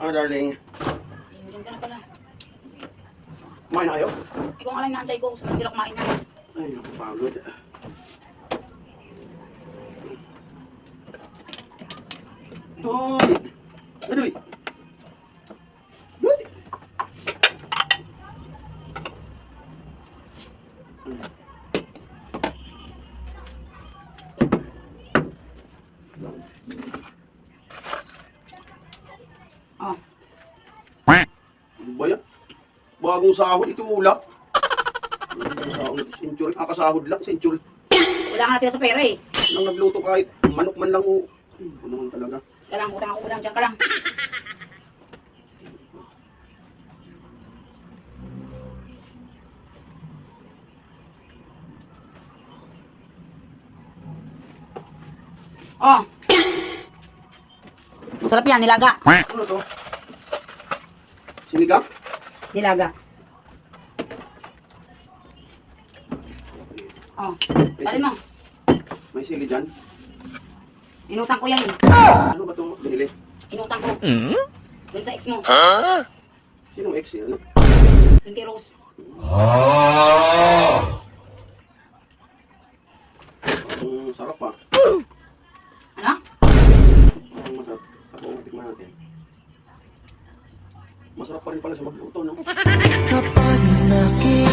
Ah, darling. Diyan ka na pala. Kumain na kayo? Ikaw nga lang naantay ko. Saan sila kumain na? Ay, nakapagod. Hoy! Adoy! Good! Oh. Ano ba yan? Bagong sahod, ito ulap. Century, kakasahod lang, century. Wala nga natira sa pera eh. Nang nagluto kahit manok man lang o. Ano naman talaga. Kaya lang, utang ako ulam. Diyan ka lang. Oh. Masarap yan, nilaga. Ano to? Sinigang? Nilaga. Oh. Salin mo. May sili dyan. Inutang ko yan eh. Ano ba ito binili? Inutang ko. Doon sa ex mo. Sinong ex yan? Yung kay Rose. Sarap pa. Ano? Ang masarap. Sarap ang tikman natin. Masarap pa rin pala sa magluto, no? Kapag nakita